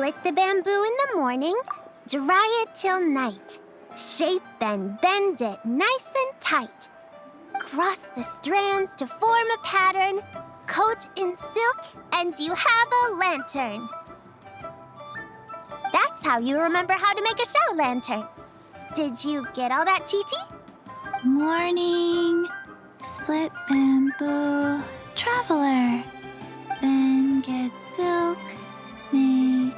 Split the bamboo in the morning, dry it till night. Shape and bend it nice and tight. Cross the strands to form a pattern, coat in silk, and you have a lantern. That's how you remember how to make a show lantern. Did you get all that, Chi-Chi? Morning, split bamboo, traveler. Then get silk, make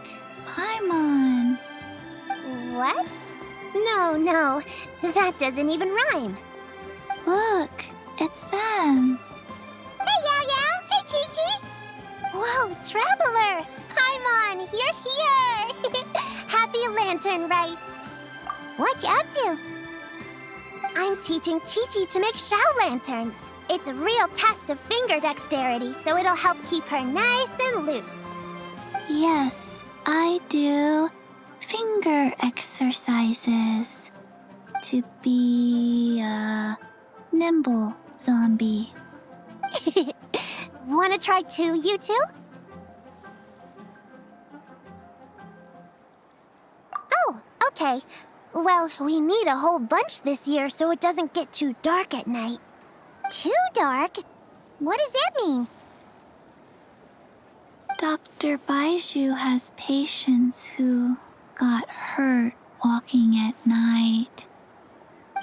paimon. What? No, that doesn't even rhyme. Look, it's them. Hey, Yao Yao! Hey, Chi-Chi! Whoa, Traveler! Paimon, you're here! Happy Lantern Rite! What you up to? I'm teaching Chi-Chi to make show lanterns. It's a real test of finger dexterity, so it'll help keep her nice and loose. Yes, I do finger exercises to be a nimble zombie. Wanna try too, you two? Oh, okay. Well, we need a whole bunch this year so it doesn't get too dark at night. Too dark? What does that mean? Dr. Baiju has patients who got hurt walking at night.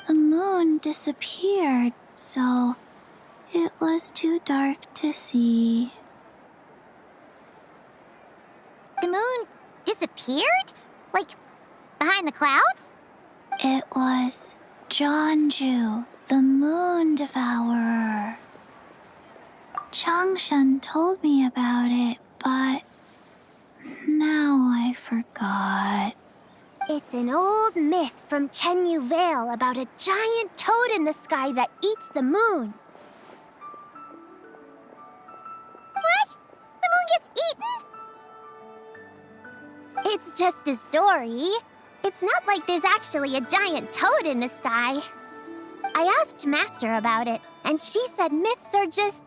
The moon disappeared, so it was too dark to see. The moon disappeared? Like, behind the clouds? It was Jeonju, the moon devourer. Changshan told me about it, but now I forgot. It's an old myth from Chenyu Vale about a giant toad in the sky that eats the moon. What? The moon gets eaten? It's just a story. It's not like there's actually a giant toad in the sky. I asked Master about it, and she said myths are just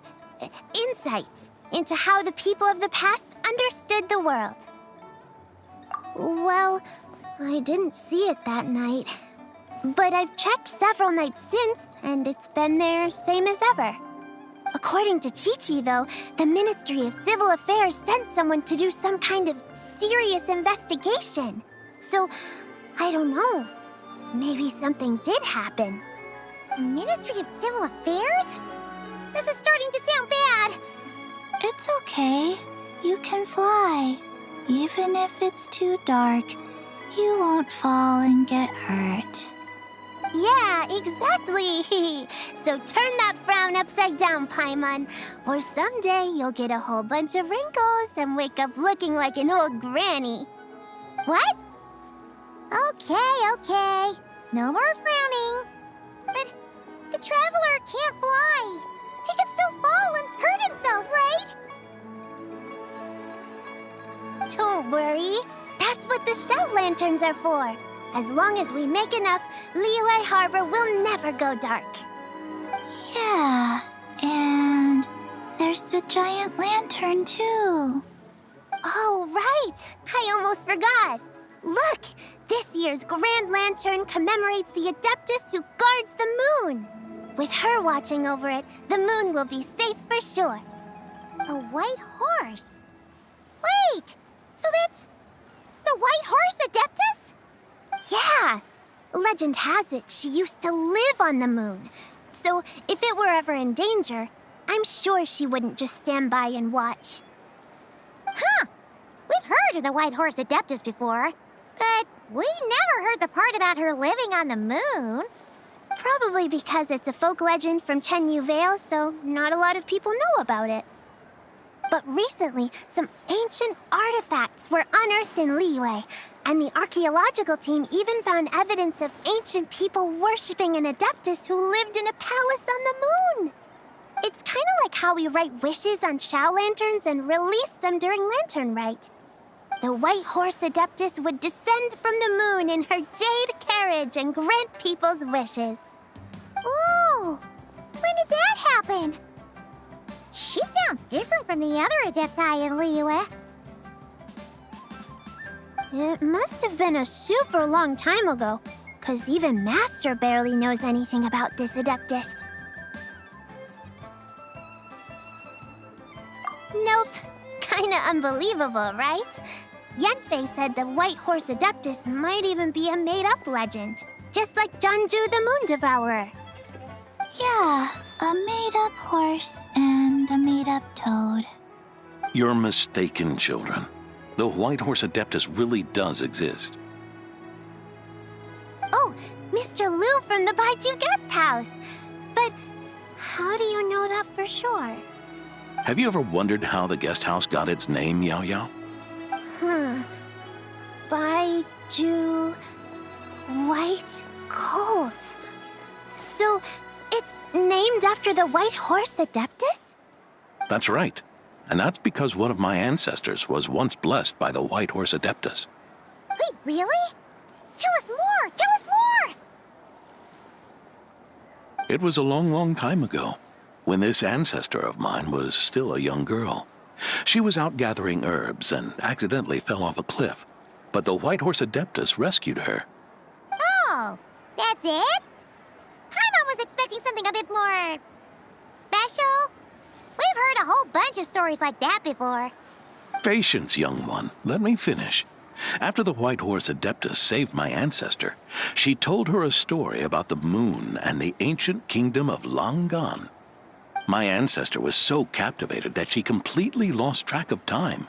insights into how the people of the past understood the world. Well, I didn't see it that night. But I've checked several nights since, and it's been there same as ever. According to Chi-Chi, though, the Ministry of Civil Affairs sent someone to do some kind of serious investigation. So, I don't know. Maybe something did happen. Ministry of Civil Affairs? This is starting to sound bad. It's okay. You can fly. Even if it's too dark, you won't fall and get hurt. Yeah, exactly. So turn that frown upside down, Paimon, or someday you'll get a whole bunch of wrinkles and wake up looking like an old granny. What? Okay. No more frowning. But the Traveler can't fly. He can still fall and hurt himself, right? Don't worry. That's what the show lanterns are for. As long as we make enough, Liyue Harbor will never go dark. Yeah, and there's the giant lantern too. Oh, right! I almost forgot. Look! This year's Grand Lantern commemorates the Adeptus who guards the moon. With her watching over it, the moon will be safe for sure. A white horse? Wait! So that's the white horse Adeptus? Yeah! Legend has it she used to live on the moon. So if it were ever in danger, I'm sure she wouldn't just stand by and watch. Huh! We've heard of the white horse Adeptus before, but we never heard the part about her living on the moon. Probably because it's a folk legend from Chenyu Vale, so not a lot of people know about it. But recently, some ancient artifacts were unearthed in Liyue, and the archaeological team even found evidence of ancient people worshipping an Adeptus who lived in a palace on the moon. It's kind of like how we write wishes on show lanterns and release them during Lantern Rite. The white horse Adeptus would descend from the moon in her jade carriage and grant people's wishes. Ooh! When did that happen? She sounds different from the other Adepti in Liyue. It must have been a super long time ago, 'cause even Master barely knows anything about this Adeptus. Nope. Kinda unbelievable, right? Yenfei said the White Horse Adeptus might even be a made-up legend, just like Jeonju the Moon Devourer. Yeah, a made-up horse and a made-up toad. You're mistaken, children. The White Horse Adeptus really does exist. Oh, Mr. Liu from the Baiju Guest House. But how do you know that for sure? Have you ever wondered how the guest house got its name, Yao Yao? Baiju White Colt. So it's named after the White Horse Adeptus? That's right. And that's because one of my ancestors was once blessed by the White Horse Adeptus. Wait, really? Tell us more! Tell us more! It was a long, long time ago, when this ancestor of mine was still a young girl. She was out gathering herbs and accidentally fell off a cliff, but the White Horse Adeptus rescued her. Oh, that's it? Paimon was expecting something a bit more special. We've heard a whole bunch of stories like that before. Patience, young one. Let me finish. After the White Horse Adeptus saved my ancestor, she told her a story about the moon and the ancient kingdom of Langan. My ancestor was so captivated that she completely lost track of time.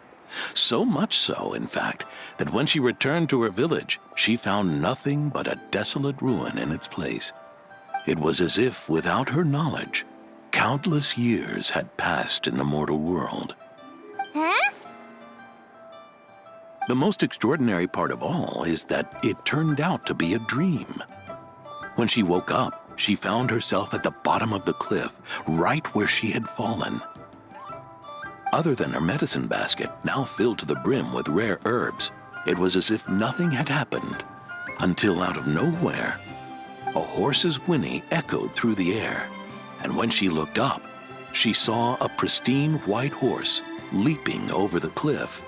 So much so, in fact, that when she returned to her village, she found nothing but a desolate ruin in its place. It was as if, without her knowledge, countless years had passed in the mortal world. Huh? The most extraordinary part of all is that it turned out to be a dream. When she woke up, she found herself at the bottom of the cliff, right where she had fallen. Other than her medicine basket, now filled to the brim with rare herbs, it was as if nothing had happened, until out of nowhere, a horse's whinny echoed through the air, and when she looked up, she saw a pristine white horse leaping over the cliff.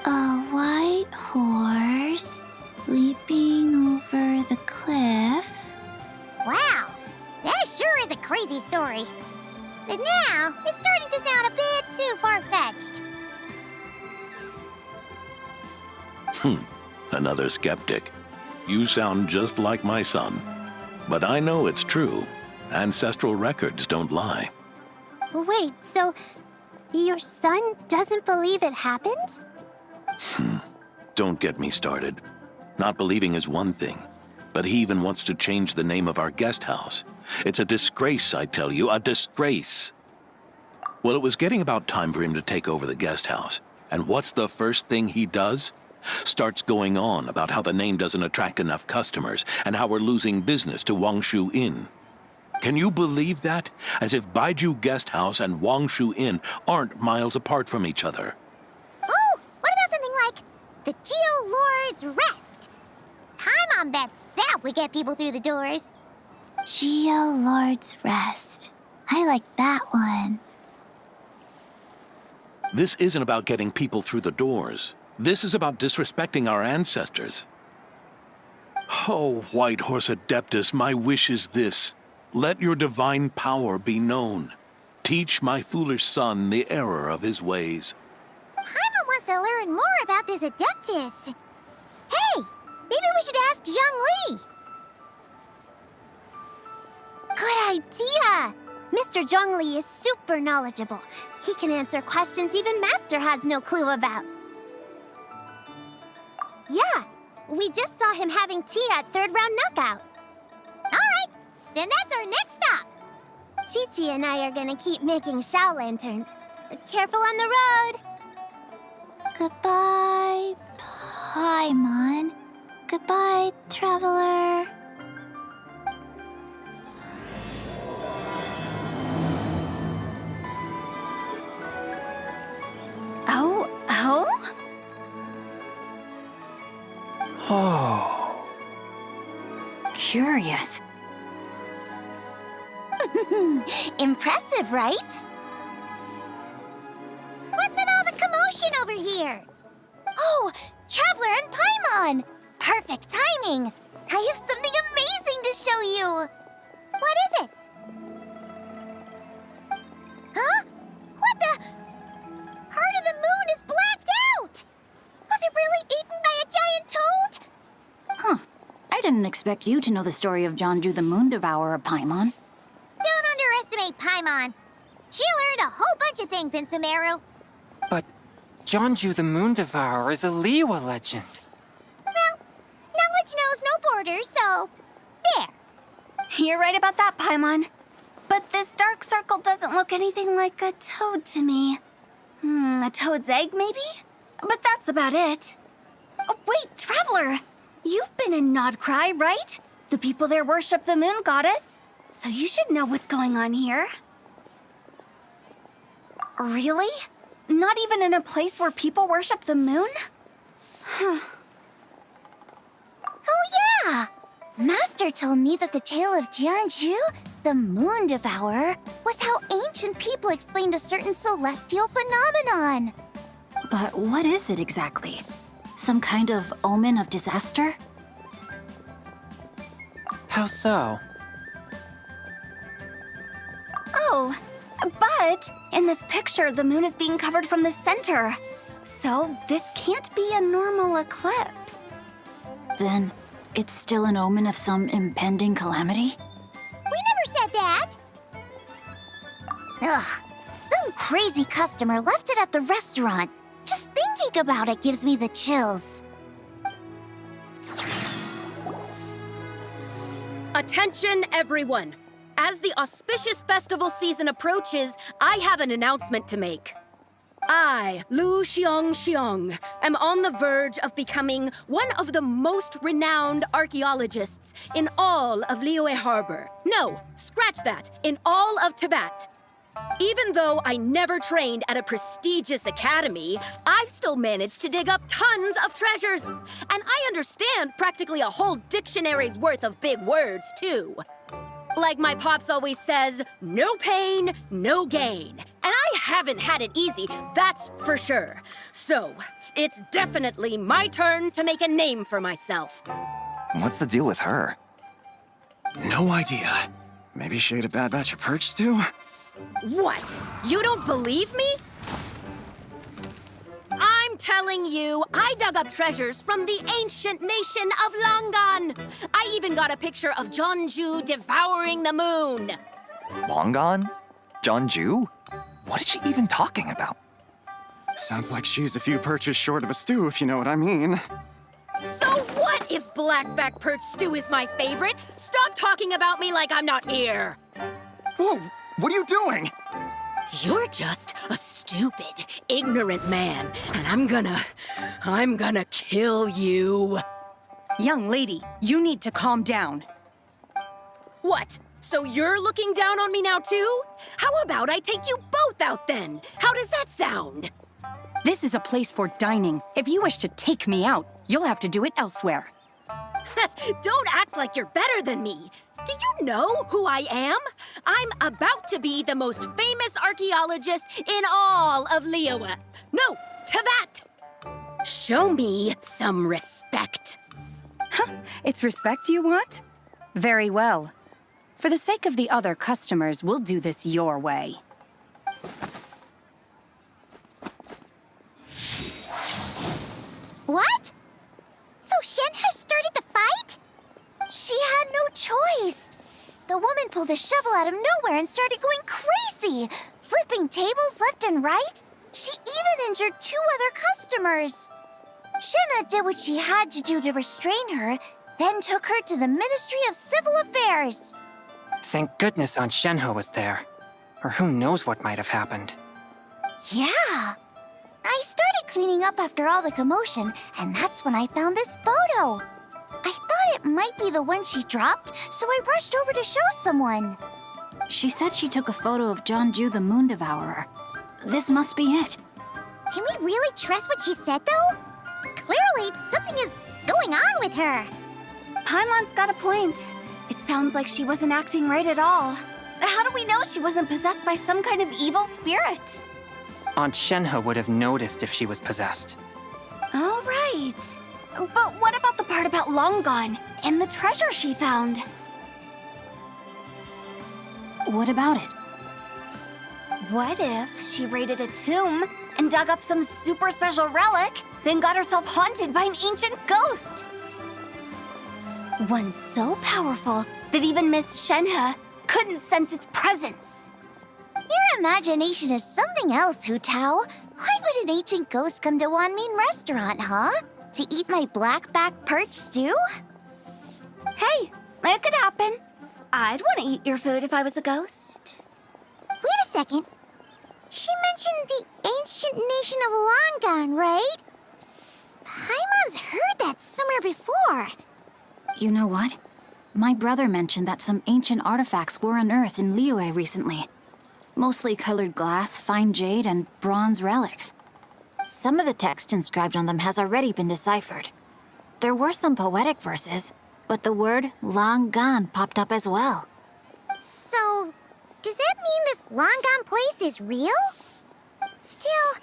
A white horse leaping over the cliff? Wow, that sure is a crazy story. But now, it's starting to sound a bit too far-fetched. Another skeptic. You sound just like my son. But I know it's true. Ancestral records don't lie. Wait, so your son doesn't believe it happened? Don't get me started. Not believing is one thing, but he even wants to change the name of our guest house. It's a disgrace, I tell you, a disgrace. Well, it was getting about time for him to take over the guest house. And what's the first thing he does? Starts going on about how the name doesn't attract enough customers and how we're losing business to Wangshu Inn. Can you believe that? As if Baiju Guest House and Wangshu Inn aren't miles apart from each other. Oh, what about something like the Geo Lord's Rest? Paimon bets that would get people through the doors. Geo Lord's Rest. I like that one. This isn't about getting people through the doors. This is about disrespecting our ancestors. Oh, White Horse Adeptus, my wish is this. Let your divine power be known. Teach my foolish son the error of his ways. Paimon wants to learn more about this Adeptus. Hey, maybe we should ask Zhang Li. Good idea! Mr. Zhongli is super knowledgeable. He can answer questions even Master has no clue about. Yeah, we just saw him having tea at third round knockout. All right, then that's our next stop. Chi-Chi and I are gonna keep making Shao lanterns. Careful on the road. Goodbye, Paimon. Goodbye, traveler. Oh. Curious. Impressive, right? What's with all the commotion over here? Oh, on! Perfect timing! I have something amazing to show you! What is it? Huh? What the? Part of the moon is blacked out! Was it really eaten by a giant toad? Huh. I didn't expect you to know the story of Jonju the Moon Devourer, Paimon. Don't underestimate Paimon. She learned a whole bunch of things in Sumeru. But Jonju the Moon Devourer is a Liyue legend. Well, knowledge knows no borders, so there. You're right about that, Paimon. But this dark circle doesn't look anything like a toad to me. A toad's egg, maybe? But that's about it. Oh, wait, Traveler! You've been in Nodcry, right? The people there worship the moon goddess. So you should know what's going on here. Really? Not even in a place where people worship the moon? Oh, yeah! Master told me that the tale of Jianzhu, the Moon Devourer, was how ancient people explained a certain celestial phenomenon. But what is it exactly? Some kind of omen of disaster? How so? Oh, but in this picture, the moon is being covered from the center. So this can't be a normal eclipse. Then it's still an omen of some impending calamity? We never said that! Ugh, some crazy customer left it at the restaurant. Just thinking about it gives me the chills. Attention, everyone! As the auspicious festival season approaches, I have an announcement to make. I, Lu Xiong, am on the verge of becoming one of the most renowned archaeologists in all of Liyue Harbor. No, scratch that, in all of Tibet. Even though I never trained at a prestigious academy, I've still managed to dig up tons of treasures. And I understand practically a whole dictionary's worth of big words, too. Like my pops always says, no pain, no gain. And I haven't had it easy, that's for sure. So, it's definitely my turn to make a name for myself. What's the deal with her? No idea. Maybe she ate a bad batch of perch stew? What? You don't believe me? I'm telling you, I dug up treasures from the ancient nation of Langan. I even got a picture of Jonju devouring the moon. Longon? Jonju? What is she even talking about? Sounds like she's a few perches short of a stew, if you know what I mean. So what if blackback perch stew is my favorite? Stop talking about me like I'm not here. Whoa, what are you doing? You're just a stupid, ignorant man, and I'm gonna kill you. Young lady, you need to calm down. What? So you're looking down on me now too? How about I take you both out then? How does that sound? This is a place for dining. If you wish to take me out, you'll have to do it elsewhere. Don't act like you're better than me. Do you know who I am? I'm about to be the most famous archaeologist in all of Liyue. No, Tibet. Show me some respect. It's respect you want? Very well. For the sake of the other customers, we'll do this your way. What? So Shen has started the fight? She had no choice. The woman pulled a shovel out of nowhere and started going crazy, flipping tables left and right. She even injured 2 other customers. Shenna did what she had to do to restrain her, then took her to the Ministry of Civil Affairs. Thank goodness Aunt Shenhe was there. Or who knows what might have happened. Yeah. I started cleaning up after all the commotion, and that's when I found this photo. I thought it might be the one she dropped, so I rushed over to show someone. She said she took a photo of Jonju the Moon Devourer. This must be it. Can we really trust what she said, though? Clearly, something is going on with her. Paimon's got a point. It sounds like she wasn't acting right at all. How do we know she wasn't possessed by some kind of evil spirit? Aunt Shenhe would have noticed if she was possessed. All right. But what about the part about Long Gone and the treasure she found? What about it? What if she raided a tomb and dug up some super special relic, then got herself haunted by an ancient ghost? One so powerful that even Miss Shenhe couldn't sense its presence. Your imagination is something else, Hu Tao. Why would an ancient ghost come to Wanmin restaurant, huh? To eat my blackback perch stew? Hey, it could happen. I'd want to eat your food if I was a ghost. Wait a second. She mentioned the ancient nation of Longon, right? Paimon's heard that somewhere before. You know what? My brother mentioned that some ancient artifacts were unearthed in Liyue recently. Mostly colored glass, fine jade, and bronze relics. Some of the text inscribed on them has already been deciphered. There were some poetic verses, but the word long gone popped up as well. So, does that mean this Longon place is real? Still,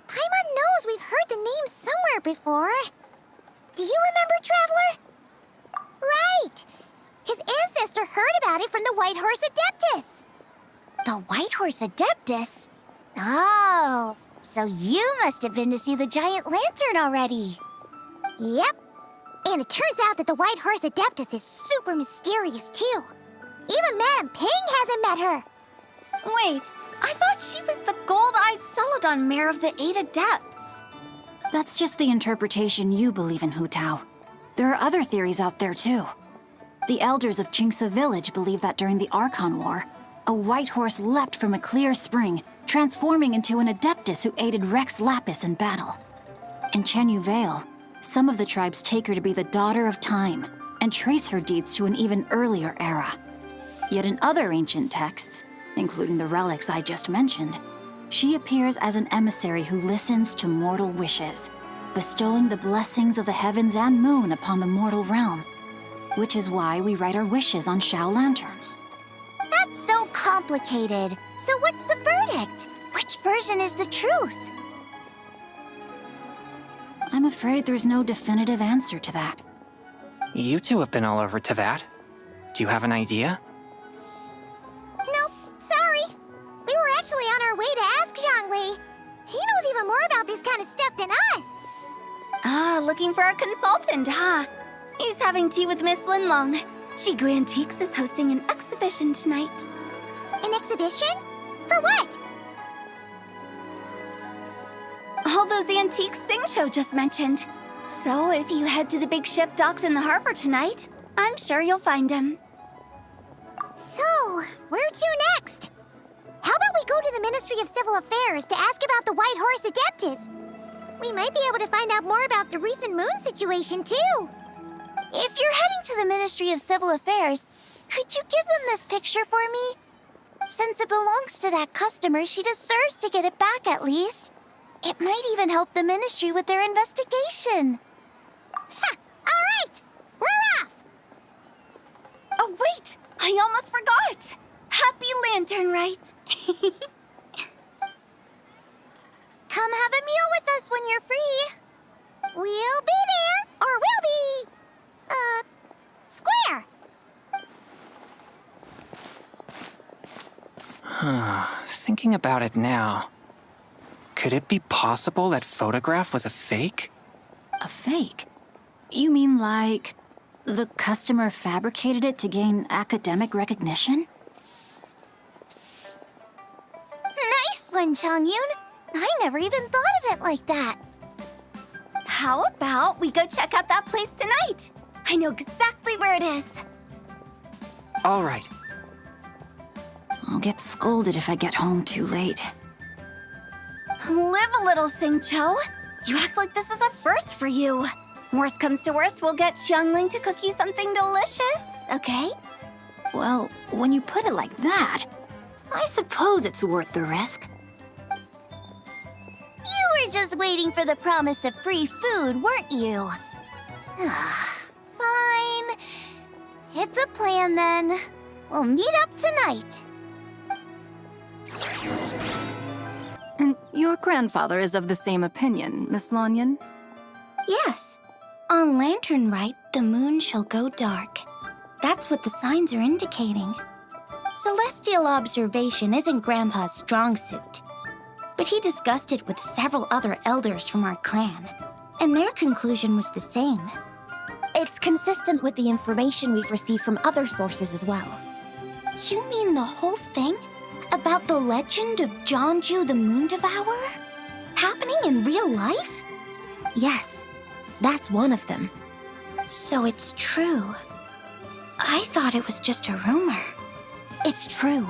Paimon knows we've heard the name somewhere before. Do you remember, Traveler? Right! His ancestor heard about it from the White Horse Adeptus. The White Horse Adeptus? Oh, so you must have been to see the giant lantern already. Yep. And it turns out that the White Horse Adeptus is super mysterious, too. Even Madame Ping hasn't met her. Wait, I thought she was the gold-eyed Celadon mare of the 8 Adepts. That's just the interpretation you believe in, Hu Tao. There are other theories out there, too. The elders of Qingce Village believe that during the Archon War, a white horse leapt from a clear spring, transforming into an Adeptus who aided Rex Lapis in battle. In Chenyu Vale, some of the tribes take her to be the daughter of time and trace her deeds to an even earlier era. Yet in other ancient texts, including the relics I just mentioned, she appears as an emissary who listens to mortal wishes, bestowing the blessings of the heavens and moon upon the mortal realm, which is why we write our wishes on Shao lanterns. That's so complicated. So what's the verdict? Which version is the truth? I'm afraid there's no definitive answer to that. You two have been all over Tevat. Do you have an idea? Nope, sorry. We were actually on our way to ask Zhongli. He knows even more about this kind of stuff than us. Ah, looking for a consultant, huh? He's having tea with Miss Linlong. Shigu Antiques is hosting an exhibition tonight. An exhibition? For what? All those antiques Sing just mentioned. So if you head to the big ship docked in the harbor tonight, I'm sure you'll find him. So, where to next? How about we go to the Ministry of Civil Affairs to ask about the White Horse Adeptus? We might be able to find out more about the recent moon situation, too. If you're heading to the Ministry of Civil Affairs, could you give them this picture for me? Since it belongs to that customer, she deserves to get it back at least. It might even help the Ministry with their investigation. Ha! All right! We're off! Oh, wait! I almost forgot! Happy Lantern Rite! Come have a meal with us when you're free. We'll be there, or we'll be... square. Thinking about it now, could it be possible that photograph was a fake? A fake? You mean like the customer fabricated it to gain academic recognition? Nice one, Chongyun. I never even thought of it like that. How about we go check out that place tonight? I know exactly where it is. All right. I'll get scolded if I get home too late. Live a little, Sing-Cho. You act like this is a first for you. Worst comes to worst, we'll get Xiangling to cook you something delicious, okay? Well, when you put it like that, I suppose it's worth the risk. You were just waiting for the promise of free food, weren't you? Fine. It's a plan then. We'll meet up tonight. And your grandfather is of the same opinion, Miss Lanyan? Yes. On Lantern Rite, the moon shall go dark. That's what the signs are indicating. Celestial observation isn't Grandpa's strong suit. But he discussed it with several other elders from our clan, and their conclusion was the same. It's consistent with the information we've received from other sources as well. You mean the whole thing? About the legend of Jeonju the Moon Devourer? Happening in real life? Yes, that's one of them. So it's true. I thought it was just a rumor. It's true.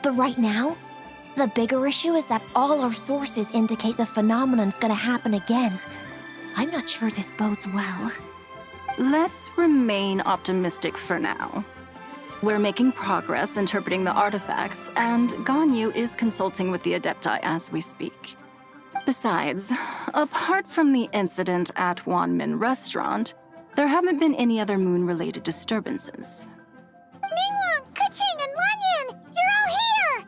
But right now, the bigger issue is that all our sources indicate the phenomenon's gonna happen again. I'm not sure this bodes well. Let's remain optimistic for now. We're making progress interpreting the artifacts, and Ganyu is consulting with the Adepti as we speak. Besides, apart from the incident at Wanmin Restaurant, there haven't been any other moon-related disturbances. Ningguang, Keqing, and Lanyan! You're all here!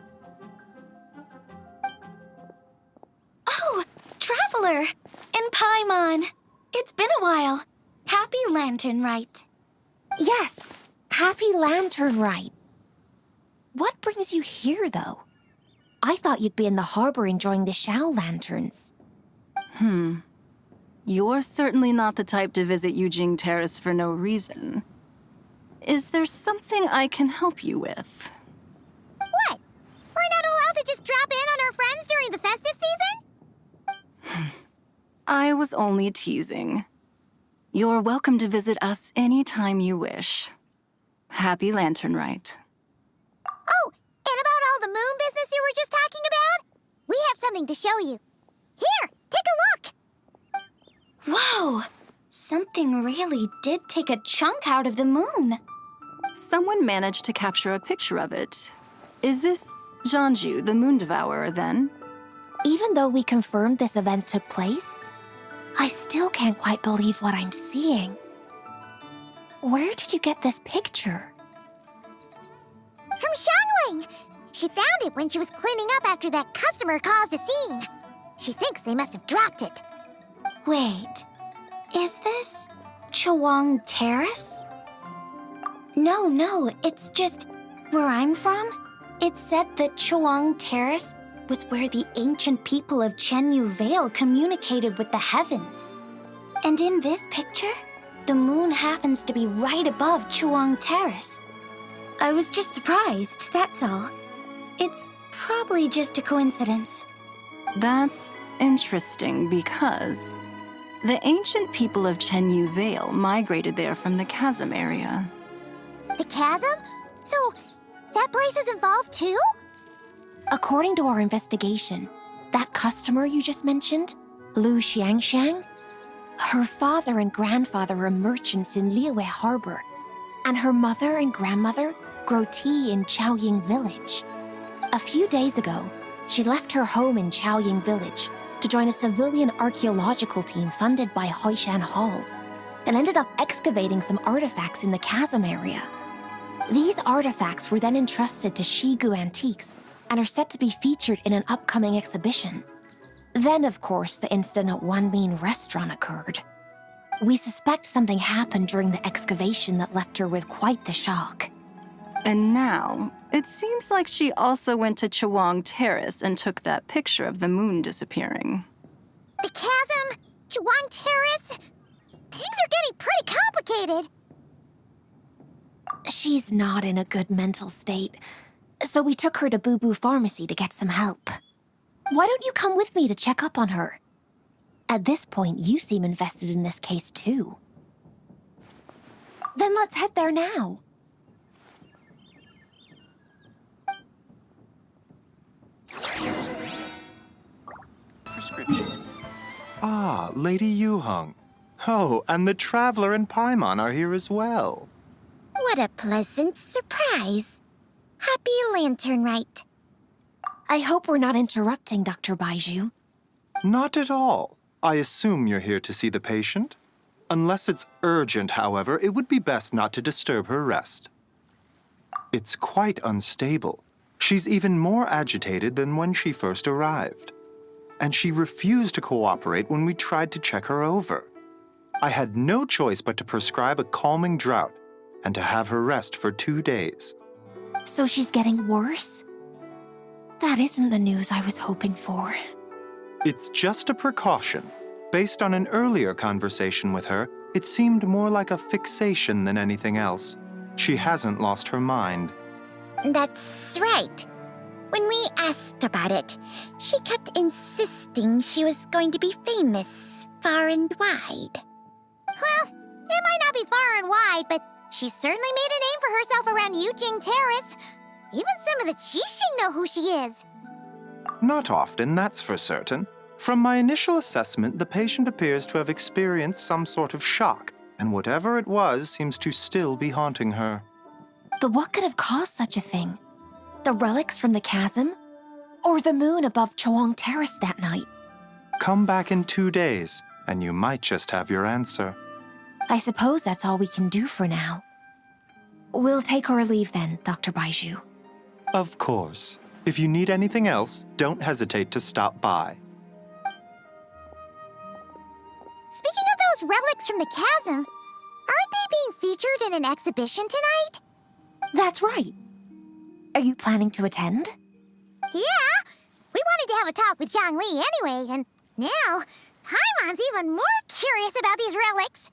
Oh, Traveler! And Paimon! It's been a while. Happy Lantern Rite. Yes, happy Lantern Rite. What brings you here, though? I thought you'd be in the harbor enjoying the Shao lanterns. You're certainly not the type to visit Yujing Terrace for no reason. Is there something I can help you with? What? We're not allowed to just drop in on our friends during the festive season? I was only teasing. You're welcome to visit us anytime you wish. Happy Lantern Rite. Oh, and about all the moon business you were just talking about? We have something to show you. Here, take a look! Whoa! Something really did take a chunk out of the moon. Someone managed to capture a picture of it. Is this Jeonju, the Moon Devourer, then? Even though we confirmed this event took place, I still can't quite believe what I'm seeing. Where did you get this picture? From Xiangling! She found it when she was cleaning up after that customer caused a scene. She thinks they must have dropped it. Wait, is this Chawang Terrace? No, it's just where I'm from. It said that Chawang Terrace was where the ancient people of Chenyu Vale communicated with the heavens. And in this picture, the moon happens to be right above Chawang Terrace. I was just surprised, that's all. It's probably just a coincidence. That's interesting because the ancient people of Chenyu Vale migrated there from the chasm area. The chasm? So, that place is involved too? According to our investigation, that customer you just mentioned, Lu Xiangxiang, her father and grandfather were merchants in Liyue Harbor, and her mother and grandmother grow tea in Chaoying Village. A few days ago, she left her home in Chaoying Village to join a civilian archaeological team funded by Hoishan Hall, and ended up excavating some artifacts in the chasm area. These artifacts were then entrusted to Shigu Antiques and are set to be featured in an upcoming exhibition. Then, of course, the incident at Wanmin Restaurant occurred. We suspect something happened during the excavation that left her with quite the shock. And now, it seems like she also went to Chawang Terrace and took that picture of the moon disappearing. The chasm? Chawang Terrace? Things are getting pretty complicated. She's not in a good mental state, so we took her to Boo Boo Pharmacy to get some help. Why don't you come with me to check up on her? At this point, you seem invested in this case too. Then let's head there now. Prescription. Ah, Lady Yuheng. Oh, and the Traveler and Paimon are here as well. What a pleasant surprise. Happy Lantern Rite. I hope we're not interrupting, Dr. Baiju. Not at all. I assume you're here to see the patient? Unless it's urgent, however, it would be best not to disturb her rest. It's quite unstable. She's even more agitated than when she first arrived. And she refused to cooperate when we tried to check her over. I had no choice but to prescribe a calming draught and to have her rest for 2 days. So she's getting worse? That isn't the news I was hoping for. It's just a precaution. Based on an earlier conversation with her, it seemed more like a fixation than anything else. She hasn't lost her mind. That's right. When we asked about it, she kept insisting she was going to be famous far and wide. Well, it might not be far and wide, but she certainly made a name for herself around Yujing Terrace. Even some of the Qixing know who she is. Not often, that's for certain. From my initial assessment, the patient appears to have experienced some sort of shock, and whatever it was seems to still be haunting her. But what could have caused such a thing? The relics from the chasm? Or the moon above Chuang Terrace that night? Come back in 2 days, and you might just have your answer. I suppose that's all we can do for now. We'll take our leave then, Dr. Baizhu. Of course. If you need anything else, don't hesitate to stop by. Speaking of those relics from the chasm, aren't they being featured in an exhibition tonight? That's right. Are you planning to attend? Yeah, we wanted to have a talk with Zhang Li anyway, and now Paimon's even more curious about these relics.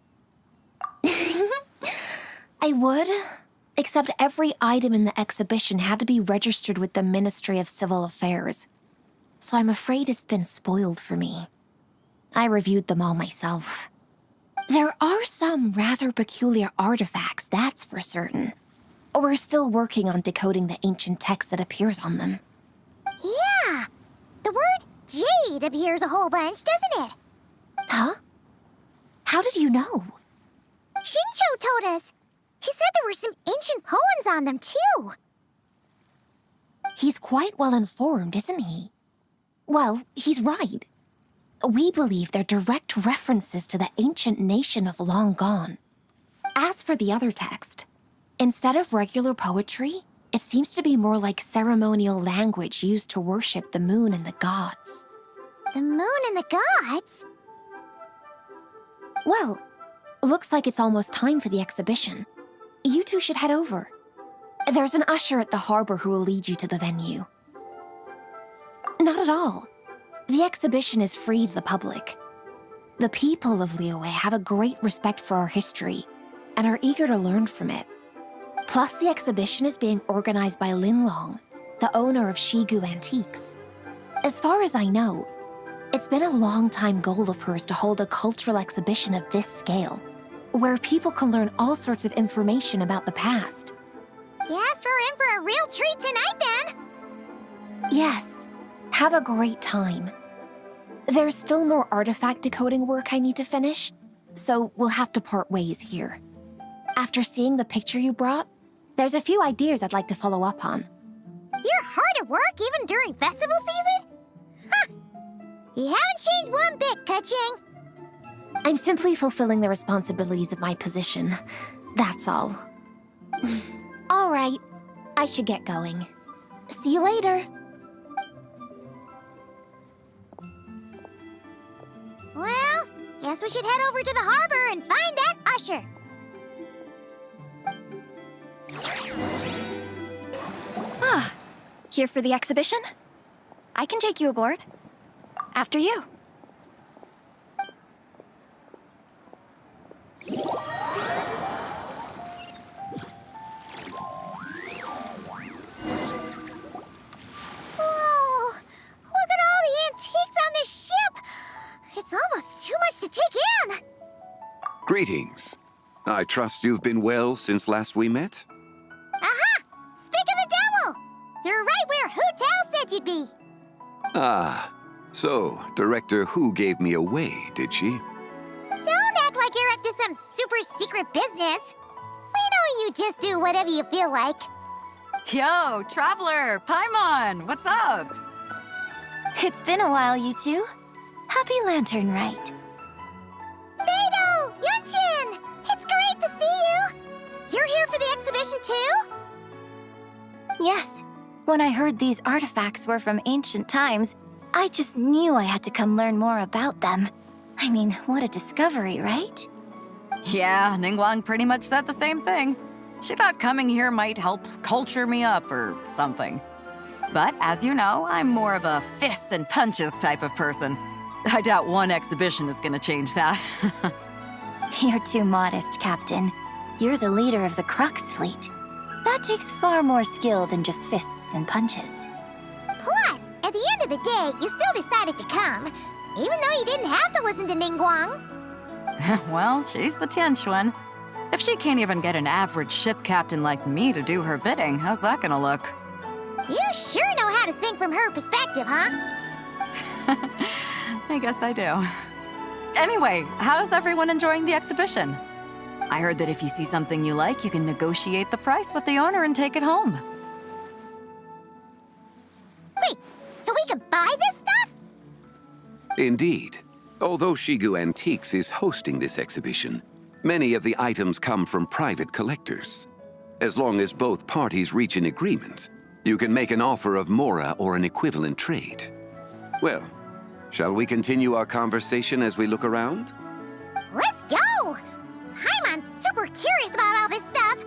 I would, except every item in the exhibition had to be registered with the Ministry of Civil Affairs. So I'm afraid it's been spoiled for me. I reviewed them all myself. There are some rather peculiar artifacts, that's for certain. We're still working on decoding the ancient text that appears on them. Yeah, the word jade appears a whole bunch, doesn't it? Huh? How did you know? Xingqiu told us. He said there were some ancient poems on them, too. He's quite well informed, isn't he? Well, he's right. We believe they're direct references to the ancient nation of long gone. As for the other text, instead of regular poetry, it seems to be more like ceremonial language used to worship the moon and the gods. The moon and the gods? Well, looks like it's almost time for the exhibition. You two should head over. There's an usher at the harbor who will lead you to the venue. Not at all. The exhibition is free to the public. The people of Liyue have a great respect for our history and are eager to learn from it. Plus, the exhibition is being organized by Lin Long, the owner of Shigu Antiques. As far as I know, it's been a long-time goal of hers to hold a cultural exhibition of this scale, where people can learn all sorts of information about the past. Guess we're in for a real treat tonight, then. Yes, have a great time. There's still more artifact decoding work I need to finish, so we'll have to part ways here. After seeing the picture you brought, there's a few ideas I'd like to follow up on. You're hard at work even during festival season? Huh. You haven't changed one bit, Keqing. I'm simply fulfilling the responsibilities of my position. That's all. All right, I should get going. See you later. Well, guess we should head over to the harbor and find that usher. Ah, here for the exhibition? I can take you aboard. After you. Whoa! Look at all the antiques on this ship! It's almost too much to take in! Greetings. I trust you've been well since last we met? Aha! Speak of the devil! You're right where Hu Tao said you'd be. Ah, so Director Hu gave me away, did she? Don't act like you're up to some super secret business. We know you just do whatever you feel like. Yo, Traveler, Paimon, what's up? It's been a while, you two. Happy Lantern Rite. Beidou! Yunchin! It's great to see you! You're here for the exhibition too? Yes. When I heard these artifacts were from ancient times, I just knew I had to come learn more about them. I mean, what a discovery, right? Yeah, Ningguang pretty much said the same thing. She thought coming here might help culture me up or something. But as you know, I'm more of a fists and punches type of person. I doubt one exhibition is gonna change that. You're too modest, Captain. You're the leader of the Crux fleet. That takes far more skill than just fists and punches. Plus, at the end of the day, you still decided to come, even though you didn't have to listen to Ningguang. Well, she's the Tianquan. If she can't even get an average ship captain like me to do her bidding, how's that gonna look? You sure know how to think from her perspective, huh? I guess I do. Anyway, how's everyone enjoying the exhibition? I heard that if you see something you like, you can negotiate the price with the owner and take it home. Wait, so we can buy this stuff? Indeed. Although Shigu Antiques is hosting this exhibition, many of the items come from private collectors. As long as both parties reach an agreement, you can make an offer of mora or an equivalent trade. Well, shall we continue our conversation as we look around? Let's go! Paimon's super curious about all this stuff.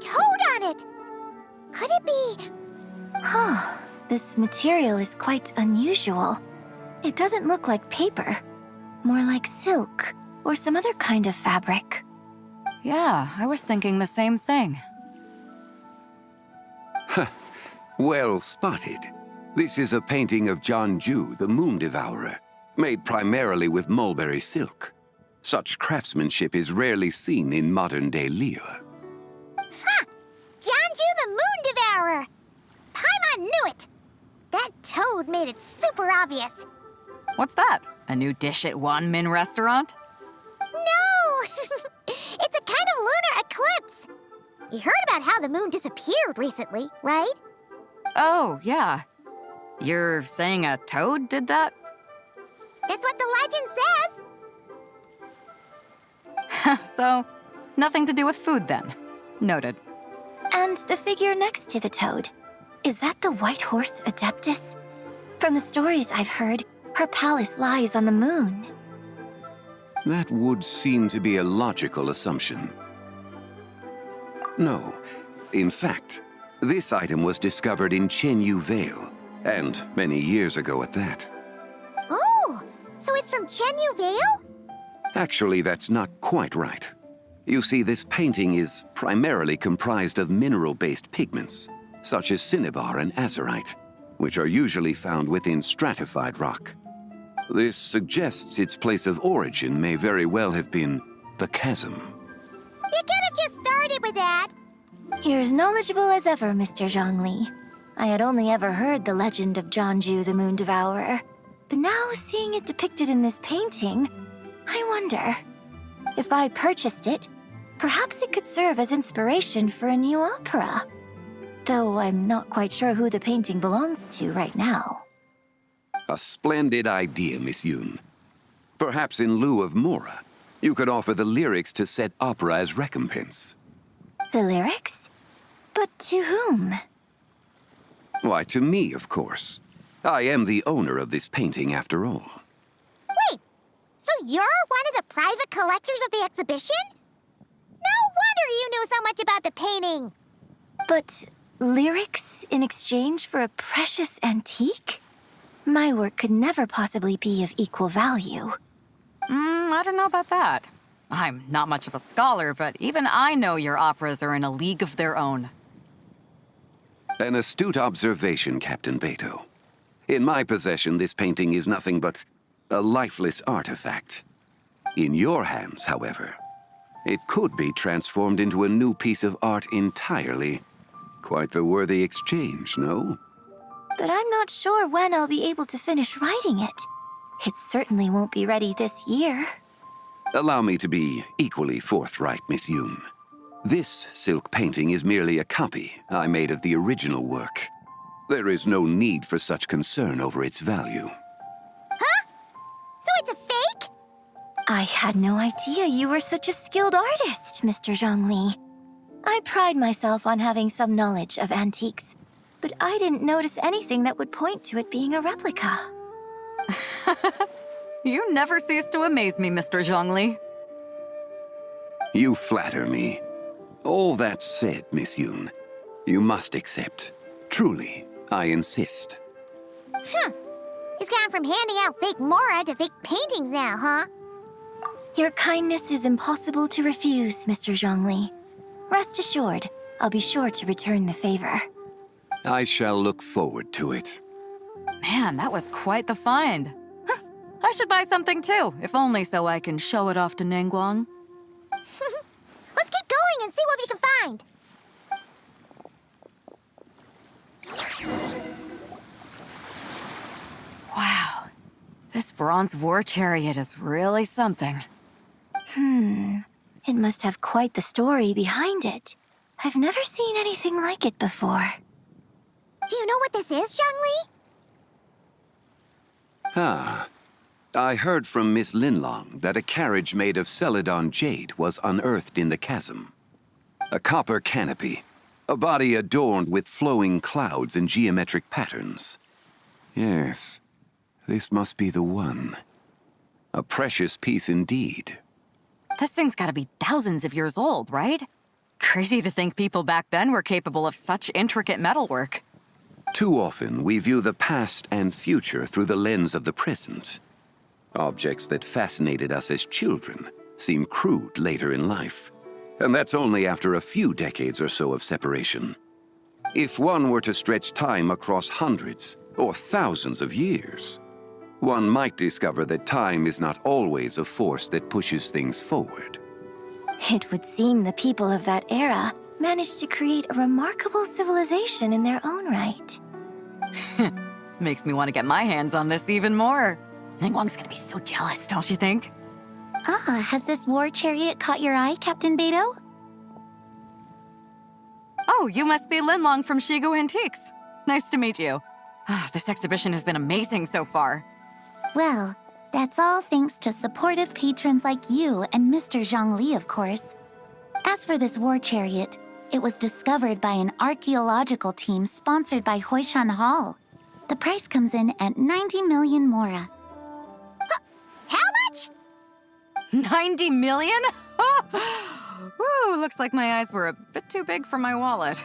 Toad on it! Could it be... Huh. This material is quite unusual. It doesn't look like paper. More like silk, or some other kind of fabric. Yeah, I was thinking the same thing. Well spotted. This is a painting of Jianju, the Moon Devourer, made primarily with mulberry silk. Such craftsmanship is rarely seen in modern-day Liyue. Ha! Jianju the Moon Devourer! Paimon knew it! That toad made it super obvious. What's that? A new dish at Wanmin restaurant? No! It's a kind of lunar eclipse. You heard about how the moon disappeared recently, right? Oh, yeah. You're saying a toad did that? That's what the legend says. So, nothing to do with food then. Noted. And the figure next to the toad, is that the white horse Adeptus? From the stories I've heard, her palace lies on the moon. That would seem to be a logical assumption. No. In fact, this item was discovered in Chenyu Vale, and many years ago at that. Oh, so it's from Chenyu Vale? Actually, that's not quite right. You see, this painting is primarily comprised of mineral-based pigments, such as cinnabar and azurite, which are usually found within stratified rock. This suggests its place of origin may very well have been the chasm. You could have just started with that. You're as knowledgeable as ever, Mr. Zhongli. I had only ever heard the legend of Jianju the Moon Devourer, but now seeing it depicted in this painting, I wonder, if I purchased it, perhaps it could serve as inspiration for a new opera. Though I'm not quite sure who the painting belongs to right now. A splendid idea, Miss Yoon. Perhaps in lieu of mora, you could offer the lyrics to said opera as recompense. The lyrics? But to whom? Why, to me, of course. I am the owner of this painting, after all. Wait, so you're one of the private collectors of the exhibition? No wonder you knew so much about the painting. But lyrics in exchange for a precious antique? My work could never possibly be of equal value. I don't know about that. I'm not much of a scholar, but even I know your operas are in a league of their own. An astute observation, Captain Beto. In my possession, this painting is nothing but a lifeless artifact. In your hands, however, it could be transformed into a new piece of art entirely. Quite the worthy exchange, no? but I'm not sure when I'll be able to finish writing it. It certainly won't be ready this year. Allow me to be equally forthright, Miss Yoon. This silk painting is merely a copy I made of the original work. There is no need for such concern over its value. Huh? So it's a fake? I had no idea you were such a skilled artist, Mr. Zhongli. I pride myself on having some knowledge of antiques, but I didn't notice anything that would point to it being a replica. You never cease to amaze me, Mr. Zhongli. You flatter me. All that said, Miss Yoon, you must accept. Truly, I insist. Huh. He's gone from handing out fake mora to fake paintings now, huh? Your kindness is impossible to refuse, Mr. Zhongli. Rest assured, I'll be sure to return the favor. I shall look forward to it. Man, that was quite the find. I should buy something too, if only so I can show it off to Nangguang. Let's keep going and see what we can find. Wow, this bronze war chariot is really something. It must have quite the story behind it. I've never seen anything like it before. Do you know what this is, Zhongli? Ah. I heard from Miss Linlong that a carriage made of Celadon jade was unearthed in the chasm. A copper canopy, a body adorned with flowing clouds and geometric patterns. Yes, this must be the one. A precious piece indeed. This thing's gotta be thousands of years old, right? Crazy to think people back then were capable of such intricate metalwork. Too often, we view the past and future through the lens of the present. Objects that fascinated us as children seem crude later in life. And that's only after a few decades or so of separation. If one were to stretch time across hundreds or thousands of years, one might discover that time is not always a force that pushes things forward. It would seem the people of that era managed to create a remarkable civilization in their own right. Makes me want to get my hands on this even more. Ningguang's gonna be so jealous, don't you think? Has this war chariot caught your eye, Captain Beidou? Oh, you must be Linlong from Shigu Antiques. Nice to meet you. This exhibition has been amazing so far. Well, that's all thanks to supportive patrons like you and Mr. Zhongli, of course. As for this war chariot, it was discovered by an archaeological team sponsored by Hoishan Hall. The price comes in at 90 million mora. How much? 90 million? Woo, looks like my eyes were a bit too big for my wallet.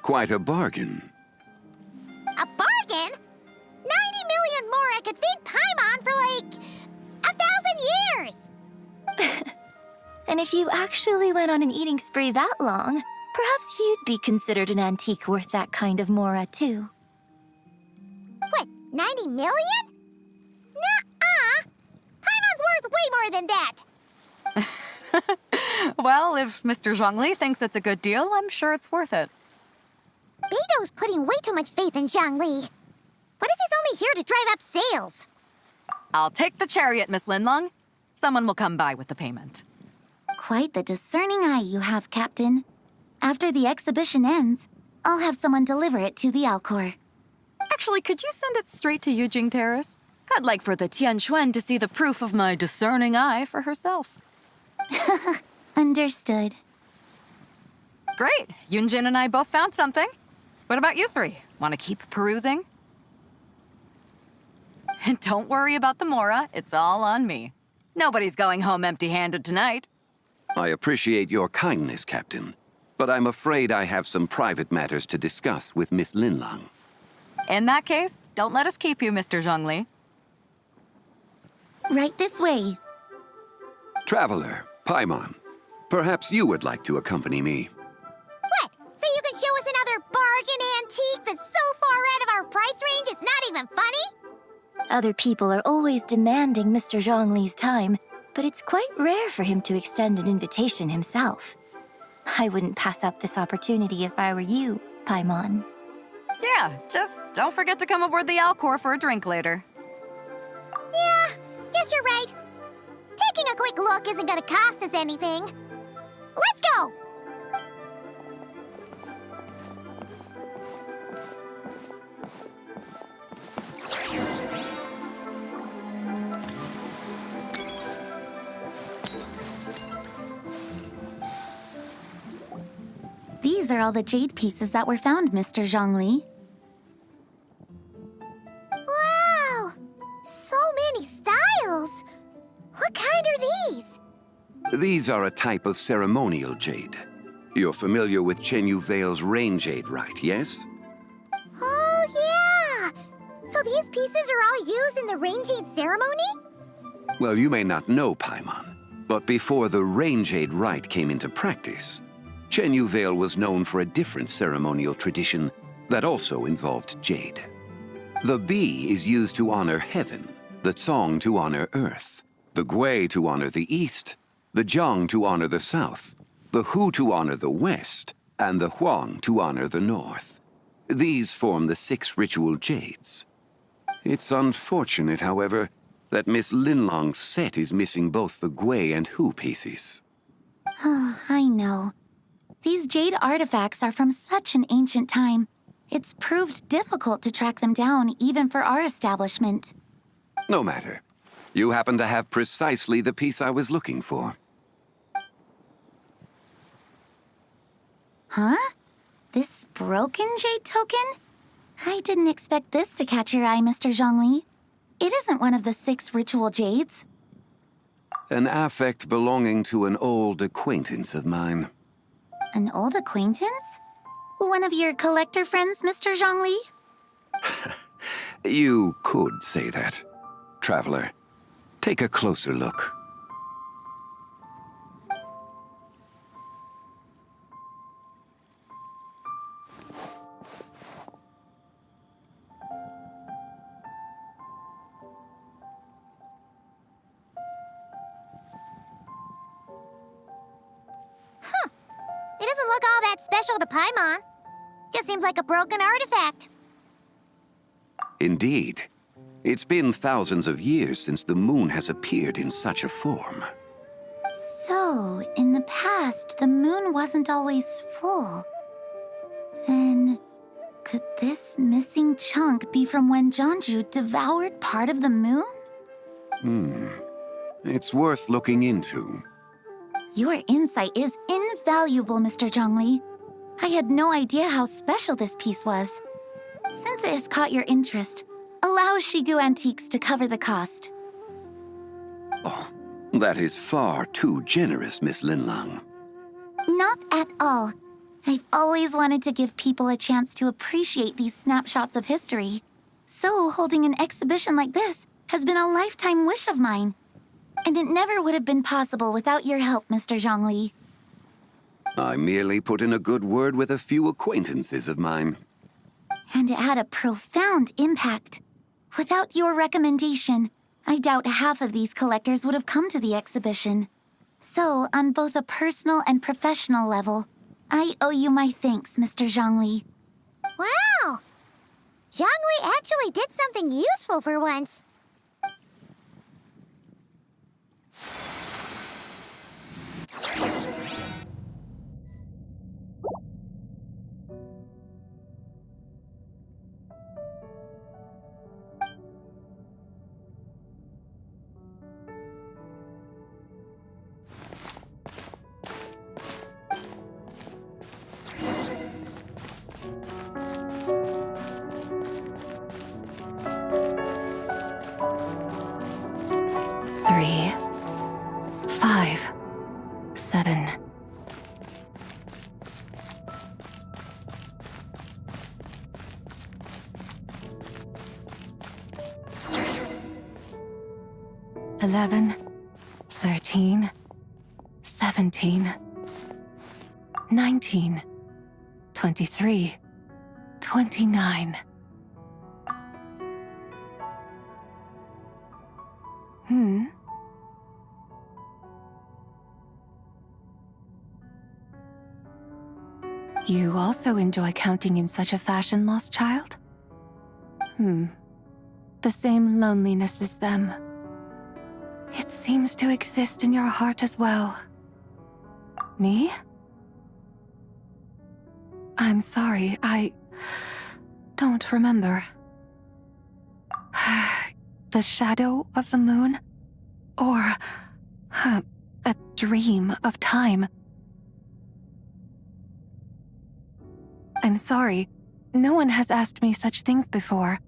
Quite a bargain. A bargain? 90 million mora could feed Paimon for like 1,000 years! And if you actually went on an eating spree that long, perhaps you'd be considered an antique worth that kind of mora too. What, 90 million? Nuh-uh! Paimon's worth way more than that! Well, if Mr. Zhongli thinks it's a good deal, I'm sure it's worth it. Beidou's putting way too much faith in Zhongli. What if he's only here to drive up sales? I'll take the chariot, Miss Linlong. Someone will come by with the payment. Quite the discerning eye you have, Captain. After the exhibition ends, I'll have someone deliver it to the Alcor. Actually, could you send it straight to Yujing Terrace? I'd like for the Tianquan to see the proof of my discerning eye for herself. Understood. Great. Yunjin and I both found something. What about you three? Want to keep perusing? Don't worry about the mora. It's all on me. Nobody's going home empty-handed tonight. I appreciate your kindness, Captain, but I'm afraid I have some private matters to discuss with Miss Linlong. In that case, don't let us keep you, Mr. Zhongli. Right this way. Traveler, Paimon, perhaps you would like to accompany me. What? So you can show us another bargain antique that's so far out of our price range it's not even funny? Other people are always demanding Mr. Zhongli's time, but it's quite rare for him to extend an invitation himself. I wouldn't pass up this opportunity if I were you, Paimon. Yeah, just don't forget to come aboard the Alcor for a drink later. Yeah, guess you're right. Taking a quick look isn't gonna cost us anything. Let's go! These are all the jade pieces that were found, Mr. Zhongli. Wow! So many styles! What kind are these? These are a type of ceremonial jade. You're familiar with Chenyu Vale's rain jade rite, yes? Oh, yeah! So these pieces are all used in the rain jade ceremony? Well, you may not know, Paimon, but before the rain jade rite came into practice, Chenyu Vale was known for a different ceremonial tradition that also involved jade. The bee is used to honor heaven, the Tsong to honor earth, the Gui to honor the east, the Jiang to honor the south, the Hu to honor the west, and the Huang to honor the north. These form the 6 ritual jades. It's unfortunate, however, that Miss Linlong's set is missing both the Gui and Hu pieces. Oh, I know. These jade artifacts are from such an ancient time. It's proved difficult to track them down, even for our establishment. No matter. You happen to have precisely the piece I was looking for. Huh? This broken jade token? I didn't expect this to catch your eye, Mr. Zhongli. It isn't one of the 6 ritual jades. An affect belonging to an old acquaintance of mine. An old acquaintance? One of your collector friends, Mr. Zhongli? You could say that. Traveler, take a closer look. It doesn't look all that special to Paimon. Just seems like a broken artifact. Indeed. It's been thousands of years since the moon has appeared in such a form. So, in the past, the moon wasn't always full. Then, could this missing chunk be from when Jianzhu devoured part of the moon? It's worth looking into. Your insight is invaluable, Mr. Zhongli. I had no idea how special this piece was. Since it has caught your interest, allow Shigu Antiques to cover the cost. Oh, that is far too generous, Miss Linlang. Not at all. I've always wanted to give people a chance to appreciate these snapshots of history. So holding an exhibition like this has been a lifetime wish of mine. And it never would have been possible without your help, Mr. Zhongli. I merely put in a good word with a few acquaintances of mine. And it had a profound impact. Without your recommendation, I doubt half of these collectors would have come to the exhibition. So, on both a personal and professional level, I owe you my thanks, Mr. Zhongli. Wow! Zhongli actually did something useful for once. Three, 5, 7. "11, 13, 17, 19, 23, 29. You also enjoy counting in such a fashion, lost child? The same loneliness as them. It seems to exist in your heart as well. Me? I'm sorry, I don't remember. The shadow of the moon? Or a dream of time? I'm sorry. No one has asked me such things before.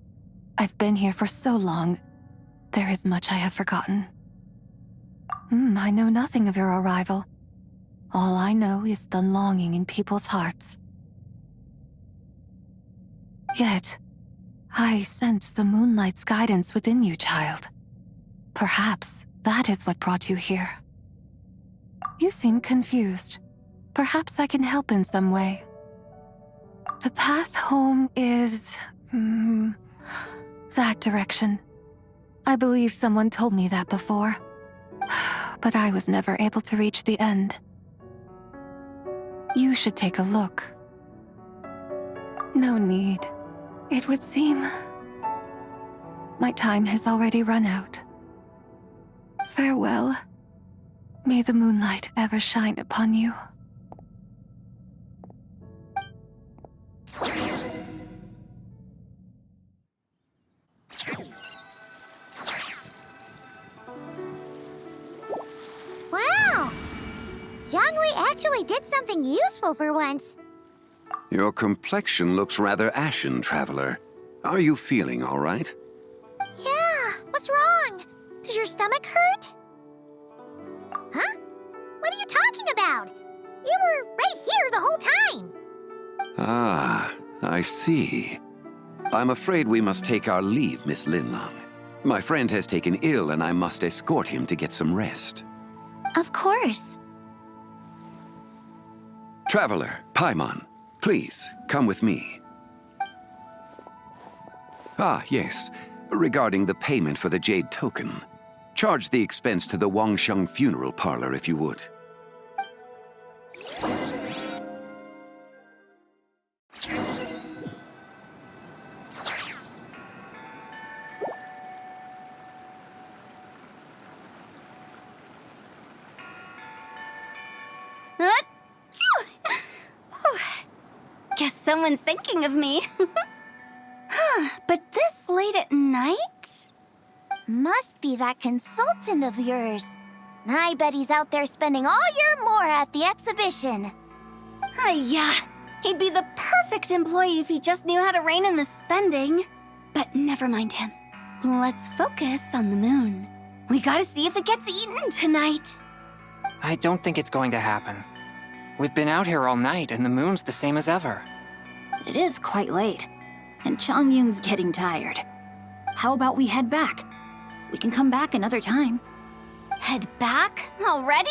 I've been here for so long. There is much I have forgotten. I know nothing of your arrival. All I know is the longing in people's hearts. Yet, I sense the moonlight's guidance within you, child. Perhaps that is what brought you here. You seem confused. Perhaps I can help in some way. The path home is... that direction. I believe someone told me that before. But I was never able to reach the end. You should take a look. No need. It would seem... my time has already run out. Farewell. May the moonlight ever shine upon you. Wow! Jiangwei actually did something useful for once. Your complexion looks rather ashen, traveler. Are you feeling all right? Yeah, what's wrong? Does your stomach hurt? Huh? What are you talking about? You were right here the whole time. Ah, I see. I'm afraid we must take our leave, Miss Linlang. My friend has taken ill and I must escort him to get some rest. Of course. Traveler, Paimon, please, come with me. Ah, yes. Regarding the payment for the jade token. Charge the expense to the Wangsheng funeral parlor if you would. Guess someone's thinking of me. But this late at night? Must be that consultant of yours. I bet he's out there spending all year more at the exhibition. Yeah, he'd be the perfect employee if he just knew how to rein in the spending. But never mind him. Let's focus on the moon. We gotta see if it gets eaten tonight. I don't think it's going to happen. We've been out here all night, and the moon's the same as ever. It is quite late, and Chongyun's getting tired. How about we head back? We can come back another time. Head back? Already?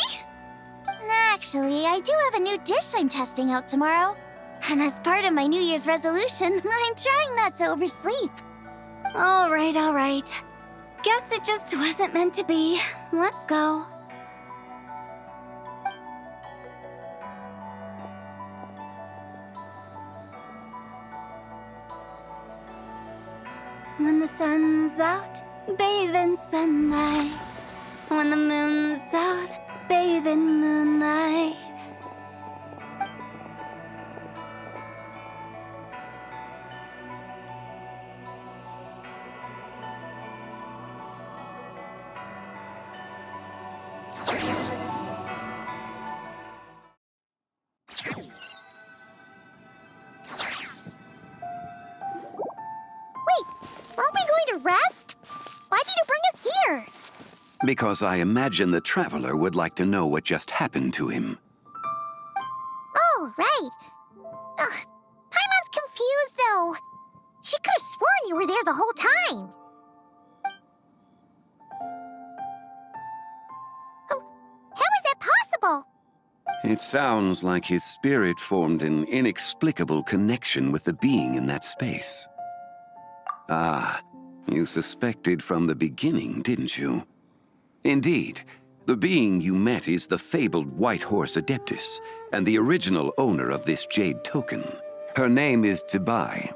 Actually, I do have a new dish I'm testing out tomorrow. And as part of my New Year's resolution, I'm trying not to oversleep. All right. Guess it just wasn't meant to be. Let's go. When the sun's out, bathe in sunlight. When the moon's out, bathe in moonlight. Aren't we going to rest? Why did you bring us here? Because I imagine the traveler would like to know what just happened to him. Oh, right. Paimon's confused, though. She could have sworn you were there the whole time. Oh, how is that possible? It sounds like his spirit formed an inexplicable connection with the being in that space. Ah, you suspected from the beginning, didn't you? Indeed, The being you met is the fabled White Horse Adeptus, and the original owner of this jade token. Her name is thise.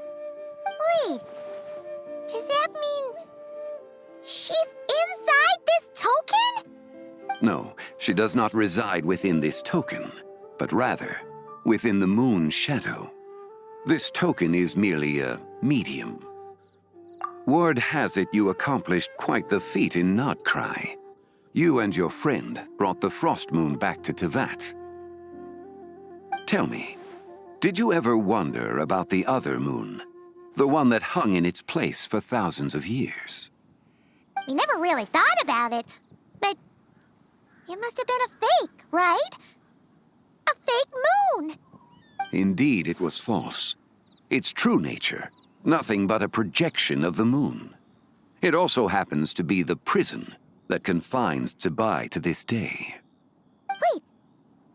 Wait, does that mean she's inside this token? No, she does not reside within this token, but rather within the moon's shadow. This token is merely a medium. Word has it you accomplished quite the feat in Nodcry. You and your friend brought the Frost Moon back to Teyvat. Tell me, did you ever wonder about the other moon? The one that hung in its place for thousands of years? We never really thought about it, but it must have been a fake, right? A fake moon! Indeed, it was false. Its true nature, nothing but a projection of the moon. It also happens to be the prison that confines thise to this day. Wait,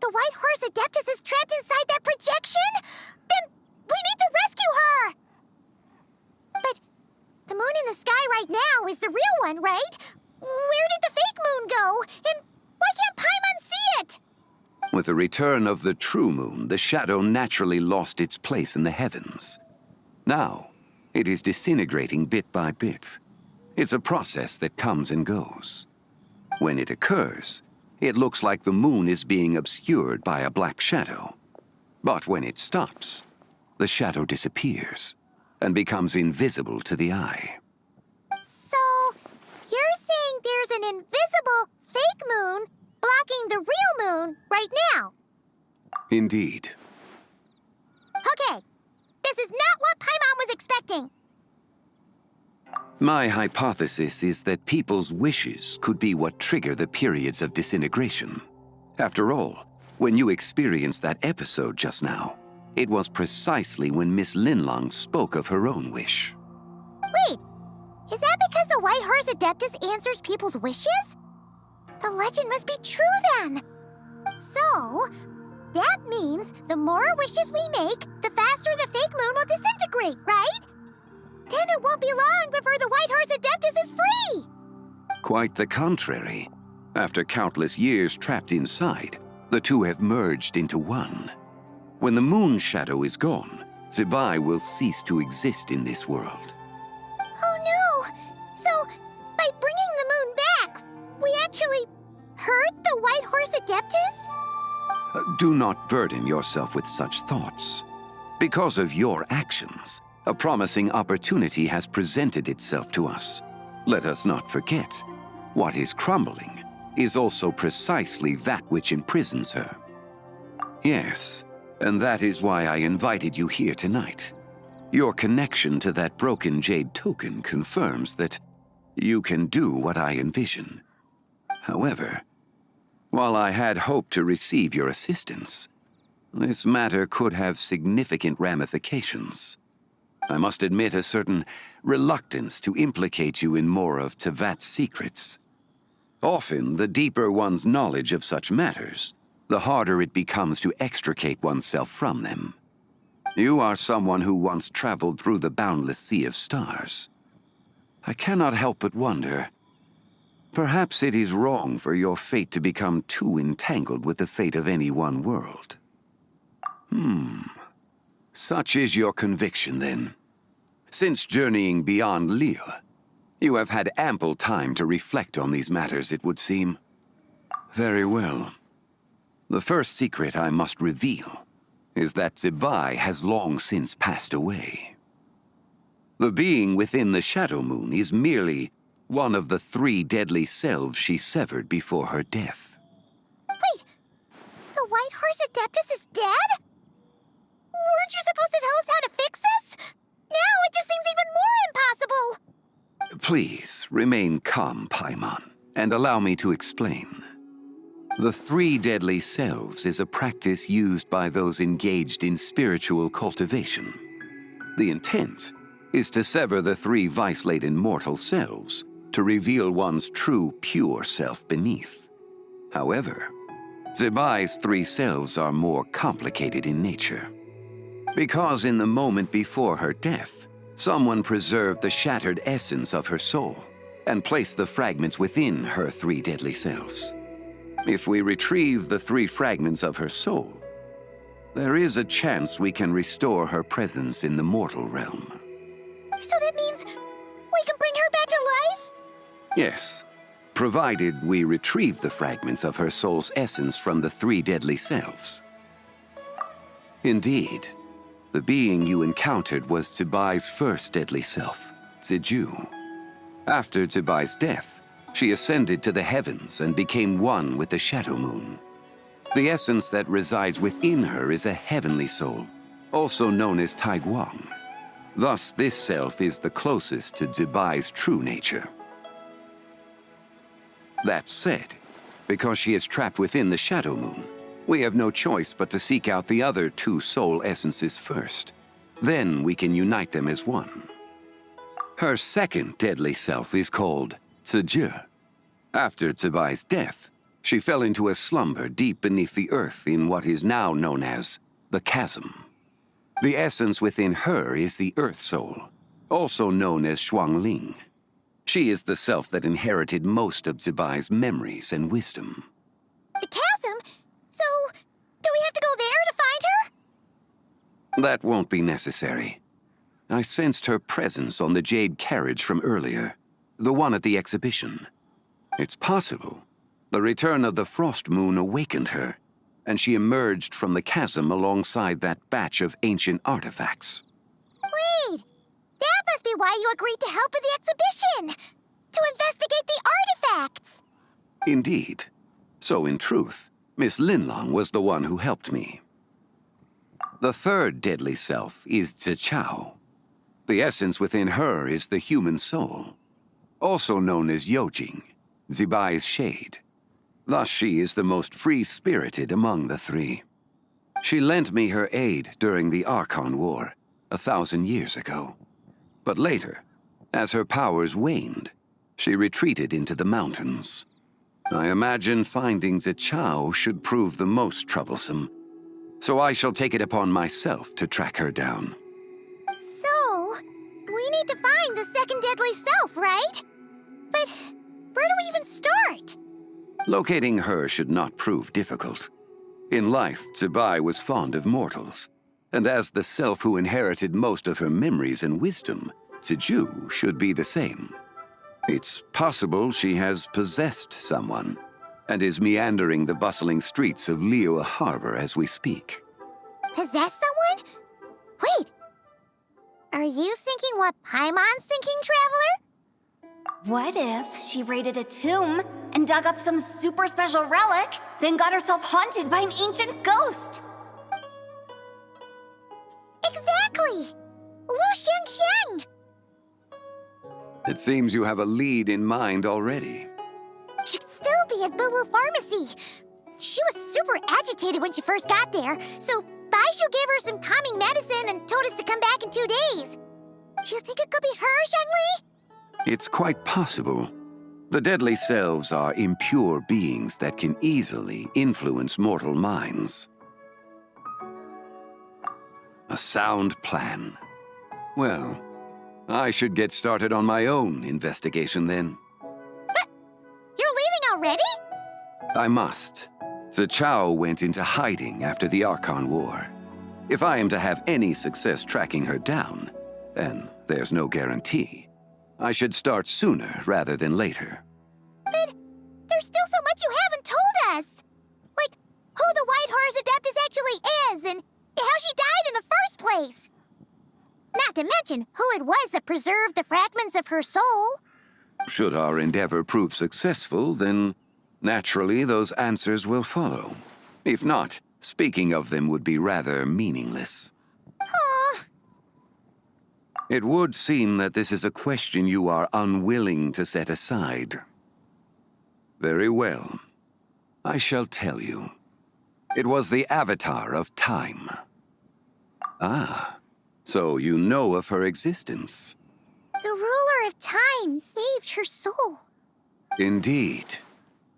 the White Horse Adeptus is trapped inside that projection? Then we need to rescue her! But the moon in the sky right now is the real one, right? Where did the fake moon go? And why can't Paimon see it? With the return of the true moon, the shadow naturally lost its place in the heavens. Now, it is disintegrating bit by bit. It's a process that comes and goes. When it occurs, it looks like the moon is being obscured by a black shadow. But when it stops, the shadow disappears and becomes invisible to the eye. So, you're saying there's an invisible fake moon blocking the real moon right now? Indeed. Okay, this is not what Paimon was expecting. My hypothesis is that people's wishes could be what trigger the periods of disintegration. After all, when you experienced that episode just now, it was precisely when Miss Linlong spoke of her own wish. Wait, is that because the White Horse Adeptus answers people's wishes? The legend must be true then. So, that means the more wishes we make, the faster the fake moon will disintegrate, right? Then it won't be long before the White Horse Adeptus is free! Quite the contrary. After countless years trapped inside, the two have merged into one. When the moon's shadow is gone, thise will cease to exist in this world. Oh no! So, by bringing the moon back, we actually hurt the White Horse Adeptus? Do not burden yourself with such thoughts. Because of your actions, a promising opportunity has presented itself to us. Let us not forget, what is crumbling is also precisely that which imprisons her. Yes, and that is why I invited you here tonight. Your connection to that broken jade token confirms that you can do what I envision. However, while I had hoped to receive your assistance, this matter could have significant ramifications. I must admit a certain reluctance to implicate you in more of Teyvat's secrets. Often, the deeper one's knowledge of such matters, the harder it becomes to extricate oneself from them. You are someone who once traveled through the boundless sea of stars. I cannot help but wonder, perhaps it is wrong for your fate to become too entangled with the fate of any one world. Such is your conviction, then. Since journeying beyond Liyue, you have had ample time to reflect on these matters, it would seem. Very well. The first secret I must reveal is that thise has long since passed away. The being within the Shadow Moon is merely one of the 3 deadly selves she severed before her death. Wait, the White Horse Adeptus is dead? Weren't you supposed to tell us how to fix this? Now it just seems even more impossible! Please, remain calm, Paimon, and allow me to explain. The 3 deadly selves is a practice used by those engaged in spiritual cultivation. The intent is to sever the 3 vice-laden mortal selves to reveal one's true, pure self beneath. However, thise' 3 selves are more complicated in nature. Because in the moment before her death, someone preserved the shattered essence of her soul and placed the fragments within her 3 deadly selves. If we retrieve the 3 fragments of her soul, there is a chance we can restore her presence in the mortal realm. So that means we can bring her back to life? Yes, provided we retrieve the fragments of her soul's essence from the 3 deadly selves. Indeed, the being you encountered was Thibai's first deadly self, Ziju. After Thibai's death, she ascended to the heavens and became one with the Shadow Moon. The essence that resides within her is a heavenly soul, also known as Taiguang. Thus, this self is the closest to Thibai's true nature. That said, because she is trapped within the Shadow Moon, we have no choice but to seek out the other 2 soul essences first. Then we can unite them as one. Her second deadly self is called Ziju. After Thibai's death, she fell into a slumber deep beneath the earth in what is now known as the Chasm. The essence within her is the Earth Soul, also known as Shuangling. She is the self that inherited most of Thibai's memories and wisdom. The chasm? So, do we have to go there to find her? That won't be necessary. I sensed her presence on the jade carriage from earlier, the one at the exhibition. It's possible the return of the Frost Moon awakened her, and she emerged from the chasm alongside that batch of ancient artifacts. Wait! That must be why you agreed to help with the exhibition! To investigate the artifacts! Indeed. So in truth, Miss Linlong was the one who helped me. The third deadly self is Zichao. The essence within her is the human soul, also known as Yojing, Zibai's shade. Thus she is the most free-spirited among the 3. She lent me her aid during the Archon War 1,000 years ago. But later, as her powers waned, she retreated into the mountains. I imagine finding Zichao should prove the most troublesome, so I shall take it upon myself to track her down. So, we need to find the second deadly self, right? But where do we even start? Locating her should not prove difficult. In life, Zibai was fond of mortals, and as the self who inherited most of her memories and wisdom, Ziju should be the same. It's possible she has possessed someone, and is meandering the bustling streets of Liyue Harbor as we speak. Possess someone? Wait! Are you thinking what Paimon's thinking, Traveler? What if she raided a tomb and dug up some super special relic, then got herself haunted by an ancient ghost? Exactly! Lu Xiangxiang! It seems you have a lead in mind already. She'd still be at Boo Boo Pharmacy. She was super agitated when she first got there, so Baishu gave her some calming medicine and told us to come back in 2 days. Do you think it could be her, Zhengli? It's quite possible. The deadly selves are impure beings that can easily influence mortal minds. A sound plan. Well, I should get started on my own investigation then. But you're leaving already? I must. Zichao went into hiding after the Archon War. If I am to have any success tracking her down, and there's no guarantee, I should start sooner rather than later. But there's still so much you haven't told us! Like, who the White Horse Adeptus actually is, and how she died in the first place! Not to mention who it was that preserved the fragments of her soul. Should our endeavor prove successful, then naturally those answers will follow. If not, speaking of them would be rather meaningless. Huh. It would seem that this is a question you are unwilling to set aside. Very well. I shall tell you. It was the avatar of time. Ah, so you know of her existence. The ruler of time saved her soul. Indeed.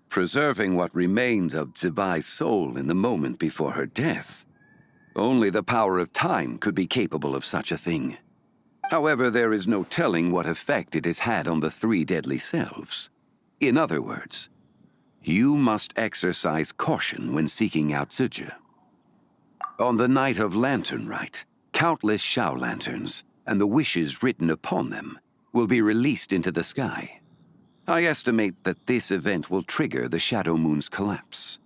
Preserving what remained of Zibai's soul in the moment before her death. Only the power of time could be capable of such a thing. However, there is no telling what effect it has had on the 3 deadly selves. In other words, You must exercise caution when seeking out Zizhi. On the night of Lantern Rite, countless Shao lanterns, and the wishes written upon them, will be released into the sky. I estimate that this event will trigger the Shadow Moon's collapse.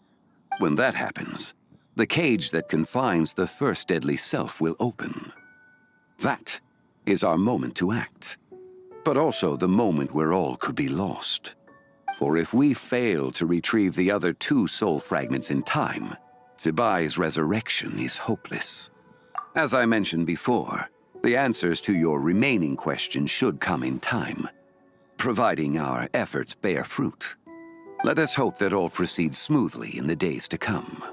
When that happens, the cage that confines the first deadly self will open. That is our moment to act, but also the moment where all could be lost. For if we fail to retrieve the other 2 soul fragments in time, Zibai's resurrection is hopeless. As I mentioned before, the answers to your remaining questions should come in time, providing our efforts bear fruit. Let us hope that all proceeds smoothly in the days to come.